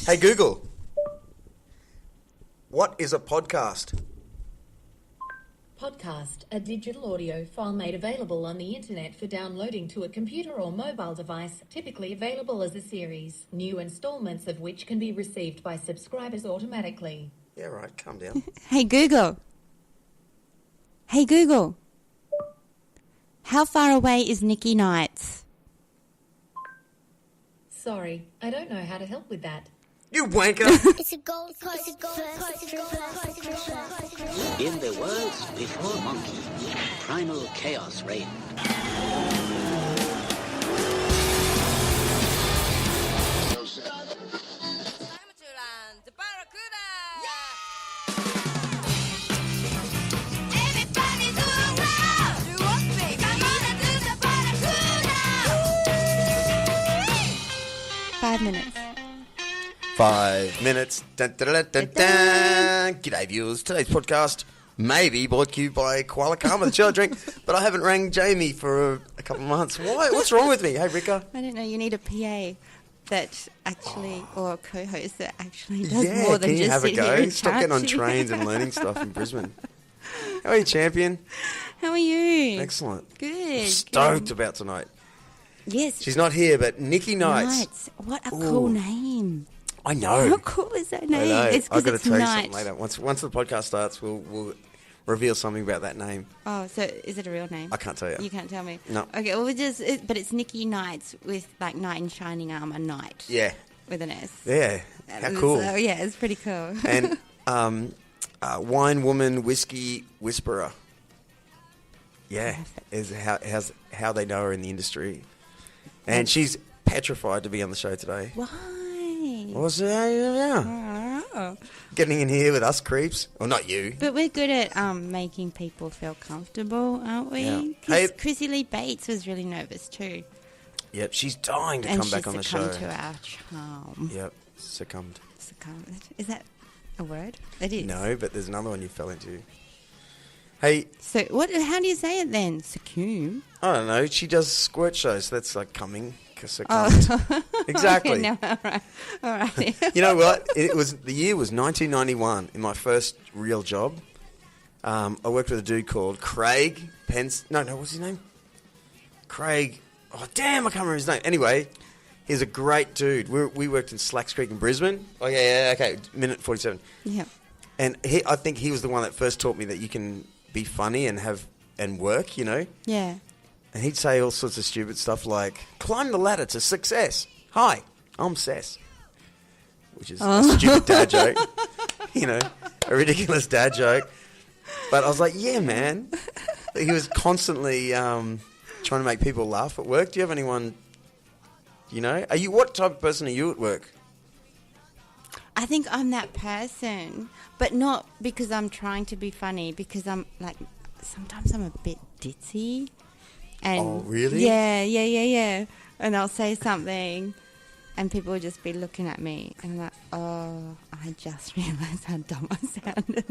Hey Google, what is a podcast? Podcast, a digital audio file made available on the internet for downloading to a computer or mobile device, typically available as a series, new installments of which can be received by subscribers automatically. Yeah, right, calm down. Hey Google. Hey Google. How far away is Nikki Knights? Sorry, I don't know how to help with that. You wanker! It's a gold In the worlds before Monkey, primal chaos reigned. Minutes. 5 minutes. Dun, dun, dun, dun, dun. G'day viewers. Today's podcast may be brought to you by Koala Karma, the chill drink, but I haven't rang Jamie for a couple of months. Why? What's wrong with me? Hey, Rika. I don't know. You need a PA that actually, or a co-host that actually does more than just sit here and chat. Have a go? Stop getting on trains and learning stuff in Brisbane. How are you, champion? How are you? Excellent. Good. Stoked about tonight. Yes. She's not here, but Nikki Knights. What a cool name. I know. How cool is that name? I know. It's I've got to tell you Knight. something later. Once the podcast starts, we'll reveal something about that name. Oh, so is it a real name? I can't tell you. You can't tell me? No. Okay, well, but it's Nikki Knights with like knight in shining armour, knight. Yeah. With an S. Yeah. How cool. So, yeah, it's pretty cool. And wine woman, whiskey whisperer. Yeah, is how they know her in the industry. And she's petrified to be on the show today. Why? What's yeah. Getting in here with us creeps. Well, not you. But we're good at making people feel comfortable, aren't we? Yeah. Hey, Chrissy Lee Bates was really nervous too. Yep, she's dying to come back on the show. And she succumbed to our charm. Yep, succumbed. Succumbed. Is that a word? It is. No, but there's another one you fell into. Hey. So what? How do you say it then? Succumb? I don't know. She does squirt shows, so that's like coming. Oh. Exactly. Okay, no, all right. You know what? The year was 1991 in my first real job. I worked with a dude called Craig Pence. No, what's his name? Craig. Oh, damn, I can't remember his name. Anyway, he's a great dude. We worked in Slacks Creek in Brisbane. Oh, yeah, okay, minute 47. Yeah. And I think he was the one that first taught me that you can be funny and work, you know? Yeah. And he'd say all sorts of stupid stuff like, climb the ladder to success. Hi, I'm Sess. Which is a stupid dad joke. You know, a ridiculous dad joke. But I was like, yeah, man. He was constantly trying to make people laugh at work. Do you have anyone, you know? What type of person are you at work? I think I'm that person, but not because I'm trying to be funny, because I'm like, sometimes I'm a bit ditzy. And oh, really? Yeah. And I'll say something and people will just be looking at me and I'm like, oh, I just realised how dumb I sounded.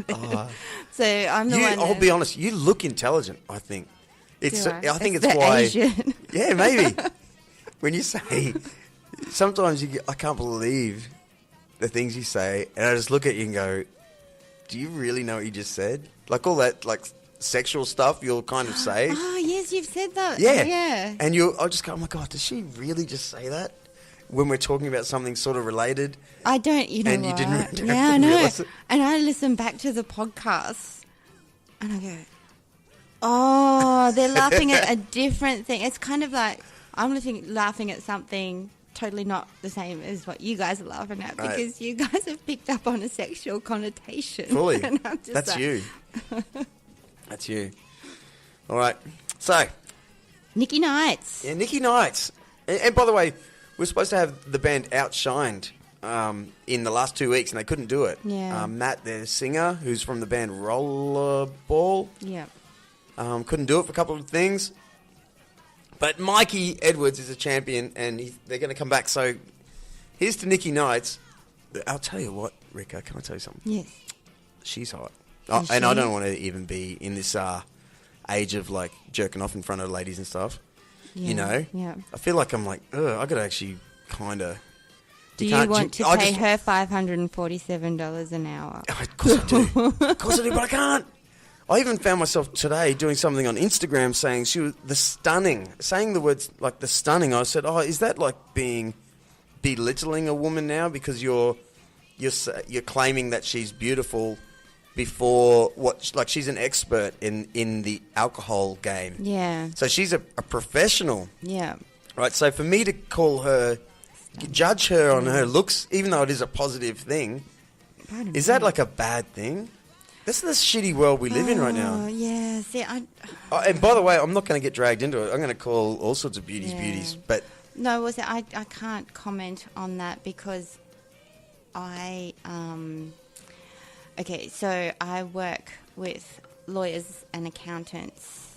So I'm the one. I'll be honest, you look intelligent, I think. I think it's why. Asian. Yeah, maybe. When you say, sometimes I can't believe the things you say, and I just look at you and go, do you really know what you just said? Like all that, like, sexual stuff you'll kind of say. Oh, yes, you've said that. Yeah. Yeah. And I'll just go, oh my God, does she really just say that? When we're talking about something sort of related. I don't, you know and what? You didn't yeah, I know. realize it. And I listen back to the podcast and I go, oh, they're laughing at a different thing. It's kind of like I'm laughing at something totally not the same as what you guys are laughing at, because you guys have picked up on a sexual connotation. Fully. And I'm just That's like, you. That's you. All right. So. Nikki Knights. Yeah, Nikki Knights. And by the way, we're supposed to have the band outshined in the last 2 weeks, and they couldn't do it. Yeah. Matt, their singer, who's from the band Rollerball, Yeah. couldn't do it for a couple of things. But Mikey Edwards is a champion, and they're going to come back. So here's to Nikki Knights. I'll tell you what, Rika, can I tell you something? Yes. She's hot. Is and she? I don't want to even be in this age of, like, jerking off in front of ladies and stuff. Yeah. You know? Yeah. I feel like I'm like, I got to actually kind of Do you want to pay her $547 an hour? Oh, of course I do. Of course I do, but I can't. I even found myself today doing something on Instagram saying saying the words like the stunning. I said, oh, is that like belittling a woman now because you're claiming that she's beautiful before she's an expert in the alcohol game. Yeah. So she's a professional. Yeah. Right. So for me to judge her on her looks, even though it is a positive thing, is that like a bad thing? This is the shitty world we live in right now. Yeah. See, and by the way, I'm not going to get dragged into it. I'm going to call all sorts of beauties, but no, I can't comment on that because okay, so I work with lawyers and accountants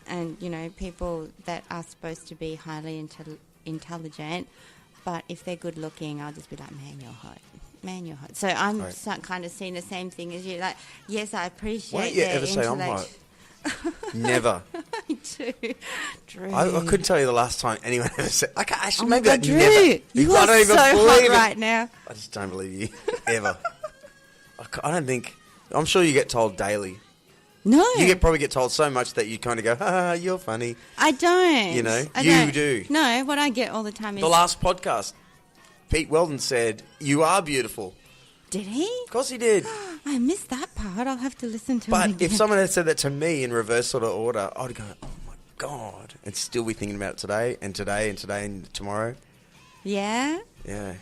and, people that are supposed to be highly intelligent, but if they're good looking, I'll just be like, man, you're hot. Man, you're hot. So I'm kind of seeing the same thing as you. Like, yes, I appreciate why don't you ever say I'm hot? Never. I do. Drew. I couldn't tell you the last time anyone ever said. Okay, actually, oh maybe God, Drew, never. You are so hot right now. I just don't believe you ever. I don't think. I'm sure you get told daily. No. You probably get told so much that you kind of go, ha, you're funny. I don't. You don't. Do. No, what I get all the time is... The last podcast, Pete Weldon said, you are beautiful. Did he? Of course he did. I missed that part. I'll have to listen to it But again. if someone had said that to me in reverse sort of order, I'd go, oh my God. And still be thinking about it today and today and today and tomorrow. Yeah? Yeah.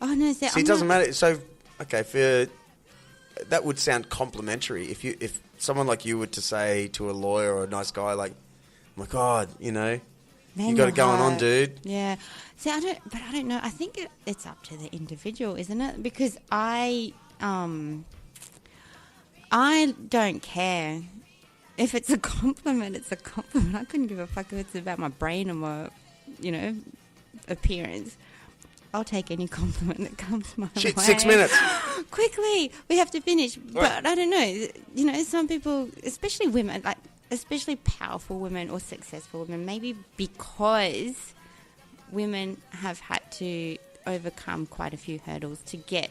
Oh, no. See, it doesn't matter. So, okay, that would sound complimentary if someone like you were to say to a lawyer or a nice guy like, oh my God, you got it going on, dude. Yeah. See, I don't know. I think it's up to the individual, isn't it? Because I don't care. If it's a compliment, it's a compliment. I couldn't give a fuck if it's about my brain or my, appearance. I'll take any compliment that comes my way. 6 minutes. Quickly, we have to finish. But I don't know. Some people, especially women, especially powerful women or successful women, maybe because women have had to overcome quite a few hurdles to get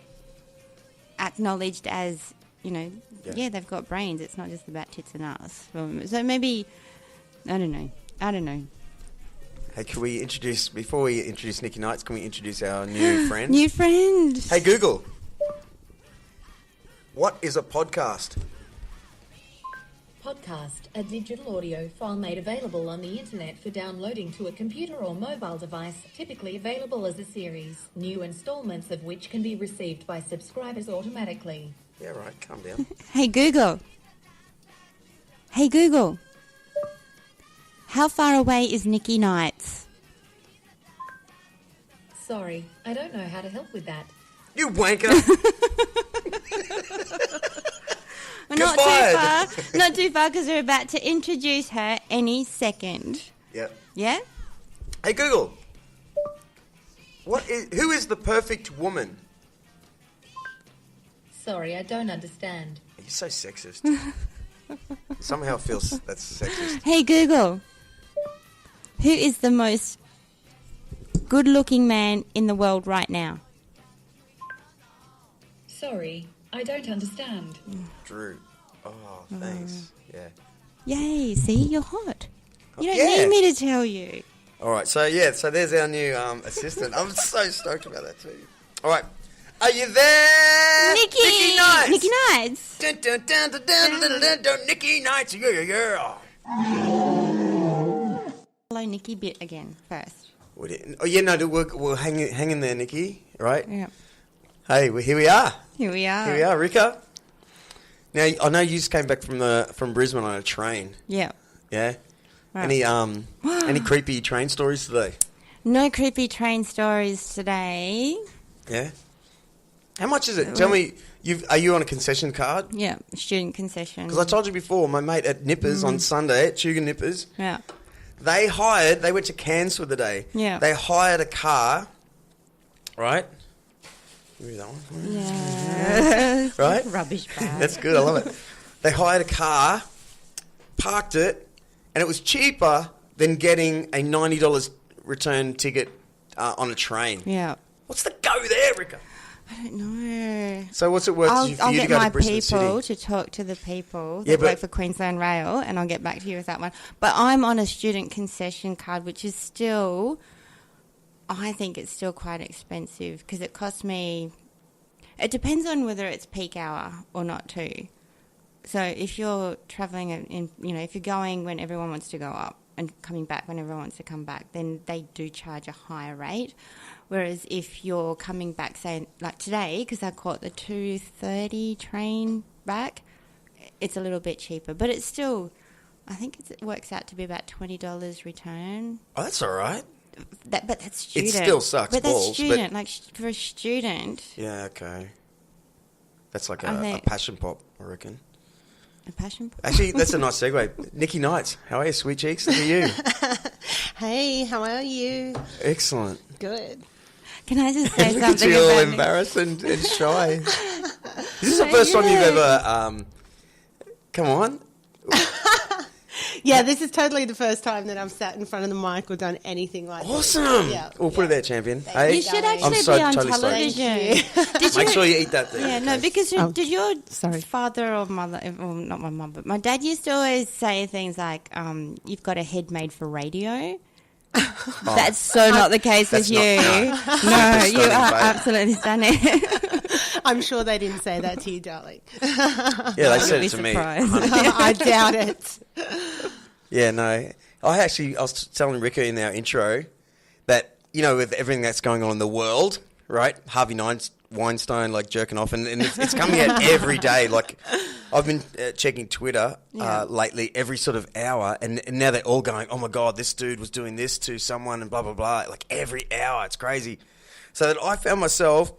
acknowledged as, they've got brains. It's not just about tits and ass. So maybe, I don't know. Hey, before we introduce Nikki Knights, can we introduce our new friend? New friend. Hey, Google. What is a podcast? Podcast, a digital audio file made available on the internet for downloading to a computer or mobile device, typically available as a series, new installments of which can be received by subscribers automatically. Yeah, right, calm down. Hey, Google. How far away is Nikki Knights? Sorry, I don't know how to help with that. You wanker! Not too far because we're about to introduce her any second. Yep. Yeah? Hey, Google. Who is the perfect woman? Sorry, I don't understand. You're so sexist. Somehow it feels that's sexist. Hey, Google. Who is the most good-looking man in the world right now? Sorry, I don't understand. Drew. Oh, thanks. Yeah. Yay, see, you're hot. You don't need me to tell you. All right, so there's our new assistant. I'm so stoked about that too. All right, are you there? Nikki Knights. Nikki Knights. Dun, dun, dun, dun, dun, dun, dun, dun, Nikki Knights. Yeah. Hello, Nikki bit again first. We'll hang in there, Nikki. Right? Yeah. Hey, here we are. Here we are, Rika. Now I know you just came back from Brisbane on a train. Yeah. Yeah. Right. Any creepy train stories today? No creepy train stories today. Yeah. How much is it? Tell me. Are you on a concession card? Yeah, student concession. Because I told you before, my mate at Nippers on Sunday, at Tuga Nippers. Yeah. They went to Cairns for the day. Yeah. They hired a car, right? Give me that one. Yeah. Right? Rubbish bag. That's good, I love it. They hired a car, parked it, and it was cheaper than getting a $90 return ticket on a train. Yeah. What's the go there, Rika? I don't know. So what's it worth I'll for you to get go my to Brisbane people City? to talk to the people Yeah, that work for Queensland Rail, and I'll get back to you with that one. But I'm on a student concession card, which is still, I think it's still quite expensive because it costs me, it depends on whether it's peak hour or not too. So if you're travelling if you're going when everyone wants to go up and coming back when everyone wants to come back, then they do charge a higher rate. Whereas if you're coming back, say, like today, because I caught the 2:30 train back, it's a little bit cheaper. But it's still, I think it works out to be about $20 return. Oh, that's all right. But that's student. It still sucks but balls. That's student. Like, for a student. Yeah, okay. That's like I a think- passion pop, I reckon. A passion point. Actually, that's a nice segue. Nikki Knights, how are you, sweet cheeks? How are you? Hey, how are you? Excellent. Good. Can I just say Look at something you all about embarrassed and shy. Is this the first time you've ever... come on. Yeah, this is totally the first time that I've sat in front of the mic or done anything like this. Awesome. Yeah. We'll put it there, champion. Thank Hey, You should I'm actually so be on totally stoked. television. Did make you- sure you eat that there. Yeah, no, okay? because did your sorry. father or mother, well, not my mum, but my dad used to always say things like, you've got a head made for radio. That's so not the case with That's you. not- No, you Stunning, are babe. absolutely stunning. I'm sure they didn't say that to you, darling. Yeah, they said You'll it be to me. surprised. I doubt it. Yeah, no. I was telling Rika in our intro that, with everything that's going on in the world, right? Harvey Weinstein, like, jerking off, and it's coming out every day. Like, I've been checking Twitter lately every sort of hour, and now they're all going, oh, my God, this dude was doing this to someone and blah, blah, blah. Like, every hour. It's crazy. So that I found myself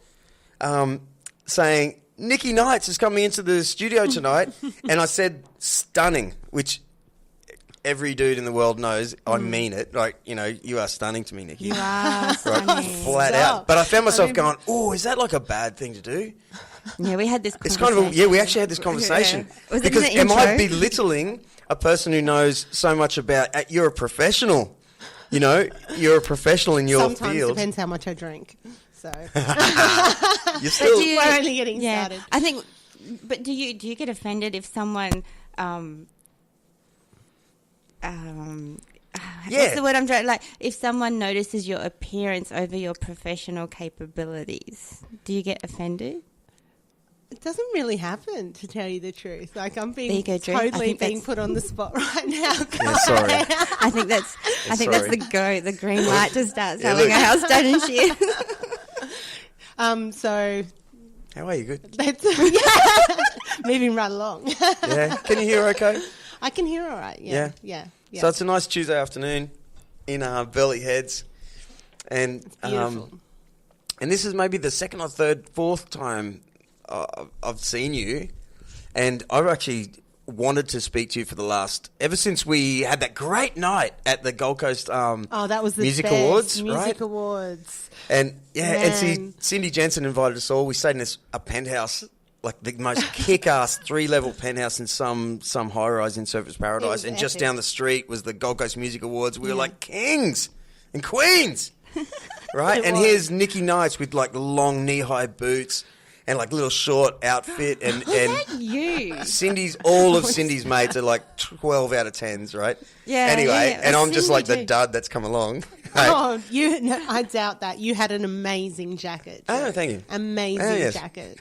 saying, Nikki Knights is coming into the studio tonight, and I said stunning, which... every dude in the world knows I mean it. Like, you are stunning to me, Nikki. You are stunning. Flat out. But I found myself going, oh, is that like a bad thing to do? Yeah, we had this It's conversation. kind of we actually had this conversation. Yeah. Was it in Because the am I intro? belittling a person who knows so much about, you're a professional, you're a professional in your Sometimes field. depends how much I drink. So You're still, do you- we're only getting Yeah, started. I think. But do you get offended if someone? What's the word I'm trying? Like, if someone notices your appearance over your professional capabilities, do you get offended? It doesn't really happen, to tell you the truth. Like, I'm There being you go, Drew. I totally think being that's- put on the spot right now. yeah, sorry. I think that's. I think that's Sorry. the go. The green light to start Yeah, selling look. a house, don't you? So How are you? Good? that's moving right along. Yeah. Can you hear okay? I can hear all right. Yeah. Yeah. So it's a nice Tuesday afternoon in Burley Heads. And Beautiful. and this is maybe the second or third, fourth time I've seen you. And I've actually wanted to speak to you for the last, ever since we had that great night at the Gold Coast Oh, that was the Music best. Awards, Music right? Awards. And and Man. Cindy Jensen invited us all. We stayed in a penthouse, like the most kick-ass 3-level penthouse in some high-rise in Surfers Paradise. was And just epic. down the street was the Gold Coast Music Awards. We were like kings and queens, right? It And was. here's Nikki Knights with like long knee-high boots and like little short outfit. And You. all of Cindy's mates are like 12 out of 10s, right? Yeah, Anyway, yeah. and I'm just Cindy like the too. dud that's come along. Hey. Oh, I doubt that. You had an amazing jacket. Oh, Joe. thank you. Amazing Oh, yes. jacket.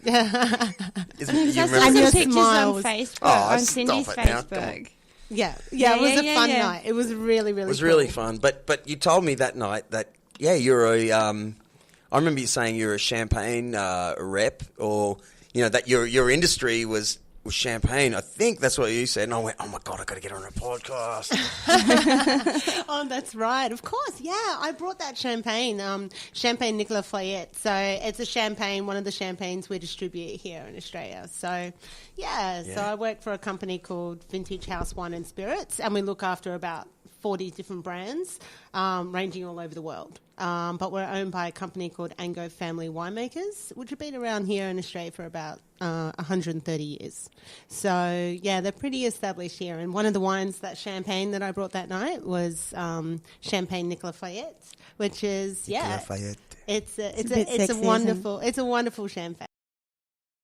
Is it- you I've remember seen And some your pictures smile on was- Facebook, Oh, on stop Cindy's it now. Come on. Facebook. Yeah, Yeah, it was a yeah, fun yeah. night. It was really, really It was cool. really fun. But you told me that night that, you're a, I remember you saying you're a champagne rep, or, that your industry was champagne. I think that's what you said. And I went, oh my God, I've got to get her on a podcast. Oh, that's right. Of course, yeah. I brought that champagne, Champagne Nicolas Fayette. So it's a champagne, one of the champagnes we distribute here in Australia. So, so I work for a company called Vintage House Wine and Spirits, and we look after about 40 different brands, ranging all over the world. But we're owned by a company called Ango Family Winemakers, which have been around here in Australia for about 130 years. So, they're pretty established here. And one of the wines, that champagne that I brought that night, was Champagne Nicolas Fayette, which is, Lafayette. It's a bit a sexy, isn't it? wonderful, it's a wonderful champagne.